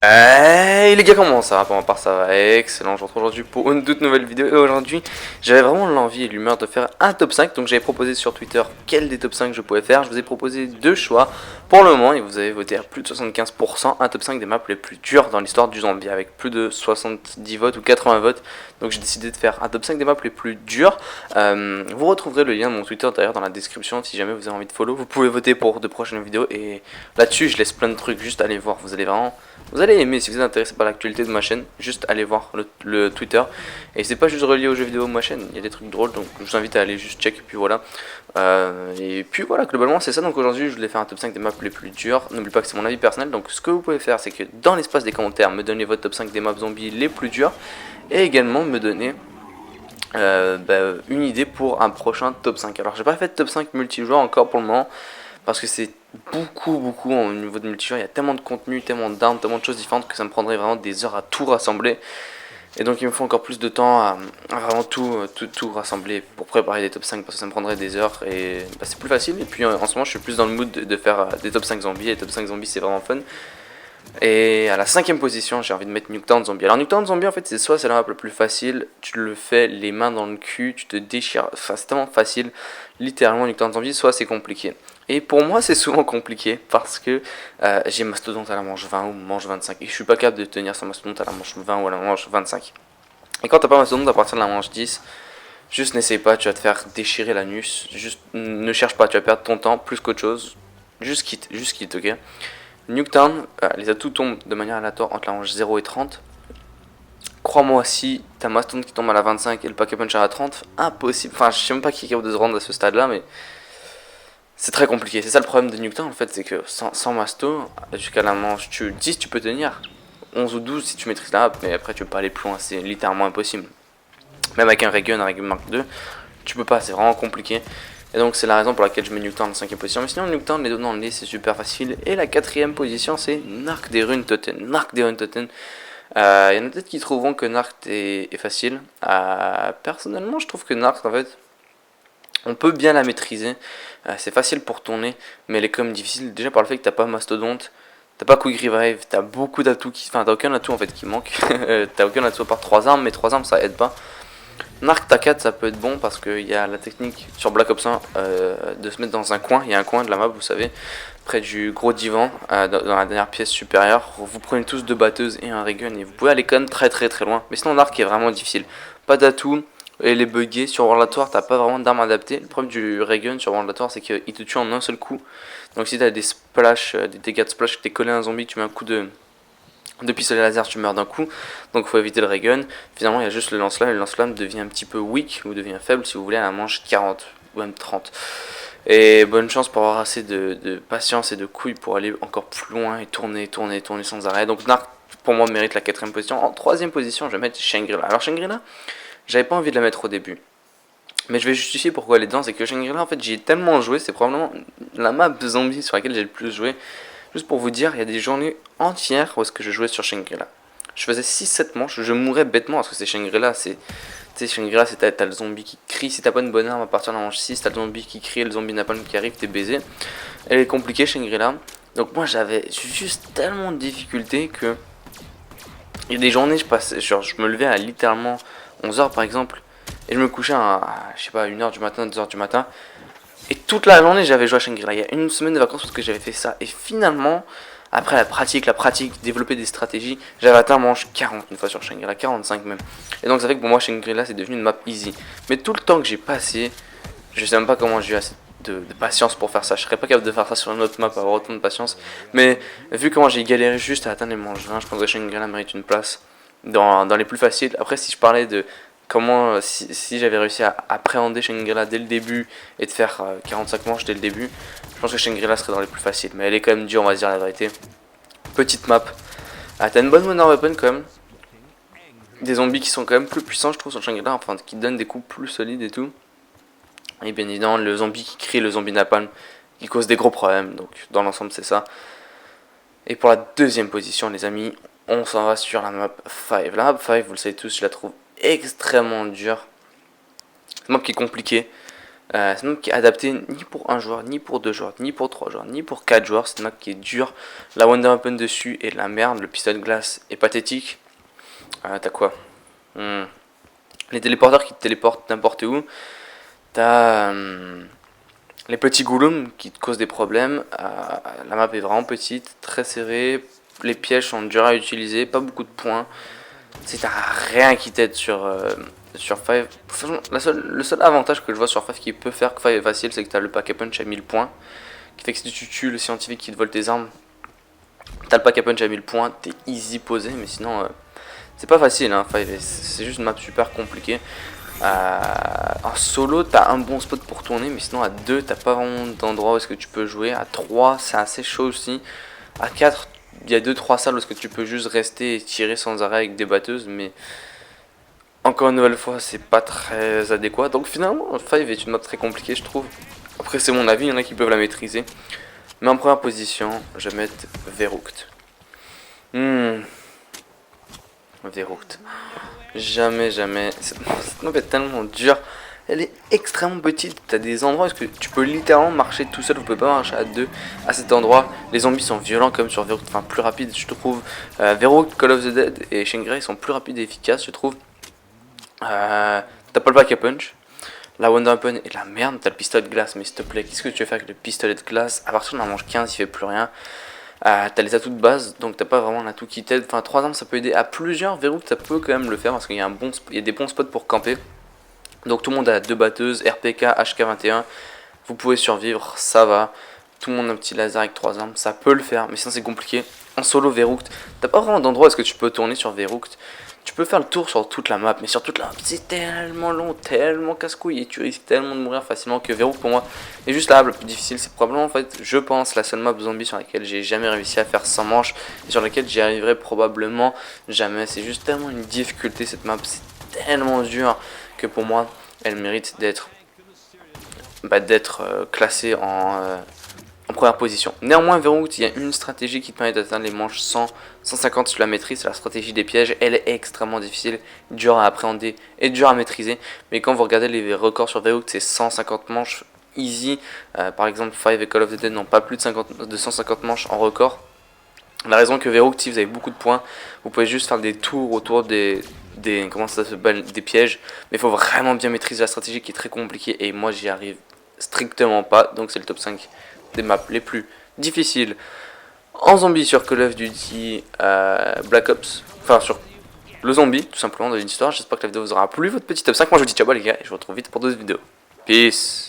Hey les gars, comment ça va? Pour ma part ça va excellent, je vous retrouve aujourd'hui pour une toute nouvelle vidéo. Et aujourd'hui j'avais vraiment l'envie et l'humeur de faire un top 5. Donc j'avais proposé sur Twitter quel des top 5 je pouvais faire. Je vous ai proposé deux choix pour le moment et vous avez voté à plus de 75% un top 5 des maps les plus dures dans l'histoire du zombie, avec plus de 70 votes ou 80 votes. Donc j'ai décidé de faire un top 5 des maps les plus dures. Vous retrouverez le lien de mon Twitter d'ailleurs dans la description si jamais vous avez envie de follow. Vous pouvez voter pour de prochaines vidéos et là-dessus je laisse plein de trucs, juste allez voir, vous allez aimer. Si vous êtes intéressé par l'actualité de ma chaîne, juste allez voir le Twitter. Et c'est pas juste relié aux jeux vidéo de ma chaîne, il y a des trucs drôles, donc je vous invite à aller juste check, et puis voilà. Globalement c'est ça. Donc aujourd'hui je voulais faire un top 5 des maps les plus dures. N'oubliez pas que c'est mon avis personnel, donc ce que vous pouvez faire c'est que dans l'espace des commentaires me donner votre top 5 des maps zombies les plus dures. Et également me donner une idée pour un prochain top 5. Alors j'ai pas fait de top 5 multijoueur encore pour le moment, parce que c'est beaucoup au niveau de multijoueur. Il y a tellement de contenu, tellement d'armes, tellement de choses différentes que ça me prendrait vraiment des heures à tout rassembler. Et donc il me faut encore plus de temps à vraiment tout rassembler pour préparer des top 5, parce que ça me prendrait des heures et c'est plus facile. Et puis en ce moment je suis plus dans le mood de faire des top 5 zombies. Et top 5 zombies c'est vraiment fun. Et à la 5ème position, j'ai envie de mettre Nuketown Zombie. Alors Nuketown Zombie, en fait, c'est la map la plus facile. Tu le fais les mains dans le cul, tu te déchires. Enfin, c'est tellement facile. Littéralement, Nuketown Zombie, soit c'est compliqué. Et pour moi, c'est souvent compliqué parce que j'ai Mastodonte à la manche 20 ou manche 25. Et je suis pas capable de tenir son Mastodonte à la manche 20 ou à la manche 25. Et quand t'as pas Mastodonte à partir de la manche 10, juste n'essaye pas, tu vas te faire déchirer l'anus. Juste ne cherche pas, tu vas perdre ton temps plus qu'autre chose. Juste quitte, ok? Nuketown, les atouts tombent de manière aléatoire entre la manche 0 et 30. Crois-moi, si t'as Mastodon qui tombe à la 25 et le pack punch à la 30, impossible. Enfin, je sais même pas qui est capable de se rendre à ce stade-là, mais c'est très compliqué. C'est ça le problème de Nuketown en fait, c'est que sans Masto, jusqu'à la manche 10, tu peux tenir. 11 ou 12 si tu maîtrises la map, mais après tu peux pas aller plus loin, c'est littéralement impossible. Même avec un Raygun Mark II, tu peux pas, c'est vraiment compliqué. Et donc c'est la raison pour laquelle je mets Nuketown en 5ème position. Mais sinon Nuketown, les deux dans le nez, c'est super facile. Et la 4ème position, c'est Narc des Runes Toten. Il y en a peut-être qui trouveront que Narc est facile. Personnellement, je trouve que Narc, en fait, on peut bien la maîtriser. C'est facile pour tourner, mais elle est quand même difficile. Déjà par le fait que t'as pas Mastodonte, t'as pas Quick Revive, t'as beaucoup d'atouts Enfin, t'as aucun atout en fait qui manque. T'as aucun atout à part 3 armes, mais 3 armes ça aide pas. Narc T4 ça peut être bon parce qu'il y a la technique sur Black Ops 1 de se mettre dans un coin. Il y a un coin de la map, vous savez, près du gros divan, dans la dernière pièce supérieure. Vous prenez tous 2 batteuses et un Raygun et vous pouvez aller quand même très loin. Mais sinon Narc est vraiment difficile. Pas d'atout, et les buggés. Sur World at War, t'as pas vraiment d'armes adaptées. Le problème du Raygun sur World at War, c'est qu'il te tue en un seul coup. Donc si t'as des splash, des dégâts de splash, que t'es collé à un zombie, tu mets un coup de pistolet laser, tu meurs d'un coup. Donc il faut éviter le Raygun. Finalement il y a juste le lance-flamme, et le lance-flamme devient un petit peu weak, ou devient faible si vous voulez à la manche 40 ou même 30. Et bonne chance pour avoir assez de patience et de couilles pour aller encore plus loin et tourner sans arrêt. Donc Narc pour moi mérite la 4ème position. En 3ème position je vais mettre Shangri-La. Alors Shangri-La, j'avais pas envie de la mettre au début, mais je vais justifier pourquoi elle est dedans. C'est que Shangri-La en fait j'y ai tellement joué, c'est probablement la map zombie sur laquelle j'ai le plus joué. Juste pour vous dire, il y a des journées entières où est-ce que je jouais sur Shangri-La. Je faisais 6-7 manches, je mourais bêtement parce que c'est Shangri-La, Shangri-La, t'as le zombie qui crie, si t'as pas une bonne arme à partir de la manche 6, t'as le zombie qui crie, le zombie napalm qui arrive, t'es baisé. Elle est compliquée Shangri-La. Donc moi j'avais juste tellement de difficultés que il y a des journées je me levais à littéralement 11h par exemple, et je me couchais je sais pas, 1h du matin, 2h du matin. Et toute la journée j'avais joué à Shangri-La. Il y a une semaine de vacances parce que j'avais fait ça. Et finalement, après la pratique, développer des stratégies, j'avais atteint manche 40 une fois sur Shangri-La, 45 même. Et donc ça fait que pour moi Shangri-La c'est devenu une map easy. Mais tout le temps que j'ai passé, je sais même pas comment j'ai eu assez de patience pour faire ça. Je serais pas capable de faire ça sur une autre map, avoir autant de patience. Mais vu comment j'ai galéré juste à atteindre les manches 20, je pense que Shangri-La mérite une place dans les plus faciles. Après si je parlais de comment, si j'avais réussi à appréhender Shangri-La dès le début et de faire 45 manches dès le début, je pense que Shangri-La serait dans les plus faciles. Mais elle est quand même dure, on va se dire la vérité. Petite map. T'as une bonne Modern Weapon quand même. Des zombies qui sont quand même plus puissants, je trouve, sur Shangri-La, enfin qui donnent des coups plus solides et tout. Et bien évidemment, le zombie qui crie, le zombie napalm, qui cause des gros problèmes. Donc dans l'ensemble, c'est ça. Et pour la 2ème position, les amis, on s'en va sur la map 5. La map 5, vous le savez tous, je la trouve extrêmement dure. C'est une map qui est compliquée. C'est une map qui est adaptée ni pour un joueur, ni pour deux joueurs, ni pour trois joueurs, ni pour quatre joueurs. C'est une map qui est dure. La Wonder Open dessus est de la merde. Le pistolet de glace est pathétique. T'as quoi? Les téléporteurs qui te téléportent n'importe où. T'as les petits golems qui te causent des problèmes. La map est vraiment petite, très serrée. Les pièges sont durs à utiliser, pas beaucoup de points. T'as rien qui t'aide sur Five. Le seul avantage que je vois sur Five qui peut faire que Five est facile, c'est que t'as le pack a punch à 1000 points. Qui fait que si tu tues le scientifique qui te vole tes armes, t'as le pack a punch à 1000 points, t'es easy posé, mais sinon c'est pas facile. Hein, Five, c'est juste une map super compliquée. En solo, t'as un bon spot pour tourner, mais sinon à 2, t'as pas vraiment d'endroit où est-ce que tu peux jouer. À 3, c'est assez chaud aussi. À 4, il y a 2-3 salles où est-ce que tu peux juste rester et tirer sans arrêt avec des batteuses, mais encore une nouvelle fois, c'est pas très adéquat. Donc finalement, 5 est une map très compliquée, je trouve. Après, c'est mon avis, il y en a qui peuvent la maîtriser. Mais en première position, je vais mettre Verrucht. Verrucht. Jamais. Cette map est tellement dure. Elle est extrêmement petite. T'as des endroits où tu peux littéralement marcher tout seul. Vous pouvez pas marcher à deux à cet endroit. Les zombies sont violents comme sur Verrucht. Enfin, plus rapides, je trouve. Verrucht, Call of the Dead et Shengrey sont plus rapides et efficaces, je trouve. T'as pas le pack a punch. La Wonder Open est de la merde. T'as le pistolet de glace, mais s'il te plaît, qu'est-ce que tu veux faire avec le pistolet de glace? À partir de la manche 15, il fait plus rien. T'as les atouts de base, donc t'as pas vraiment un atout qui t'aide. Enfin, 3 armes ça peut aider à plusieurs. Verrou que ça peut quand même le faire parce qu'il y a des bons spots pour camper. Donc tout le monde a 2 batteuses, RPK, HK21. Vous pouvez survivre, ça va. Tout le monde a un petit laser avec 3 armes, ça peut le faire, mais sinon c'est compliqué. En solo Verrucht, t'as pas vraiment d'endroit où est-ce que tu peux tourner sur Verrucht. Tu peux faire le tour sur toute la map, mais sur toute la map c'est tellement long, tellement casse-couille et tu risques tellement de mourir facilement que Verrucht pour moi est juste la plus difficile. C'est probablement en fait, je pense, la seule map zombie sur laquelle j'ai jamais réussi à faire 100 manches et sur laquelle j'y arriverai probablement jamais. C'est juste tellement une difficulté cette map, c'est tellement dur que pour moi elle mérite d'être classée en première position. Néanmoins, Verrucht, il y a une stratégie qui te permet d'atteindre les manches 100, 150 si tu la maîtrises. C'est la stratégie des pièges. Elle est extrêmement difficile, dure à appréhender et dure à maîtriser. Mais quand vous regardez les records sur Verrucht, c'est 150 manches easy. Par exemple, Five et Call of the Dead n'ont pas plus de 150 manches en record. La raison que Verrucht, si vous avez beaucoup de points, vous pouvez juste faire des tours autour des pièges. Mais il faut vraiment bien maîtriser la stratégie qui est très compliquée. Et moi, j'y arrive strictement pas. Donc c'est le top 5 des maps les plus difficiles en zombie sur Call of Duty Black Ops, enfin sur le zombie tout simplement de l'histoire. J'espère que la vidéo vous aura plu, votre petit top 5. Moi je vous dis ciao les gars et je vous retrouve vite pour d'autres vidéos. Peace.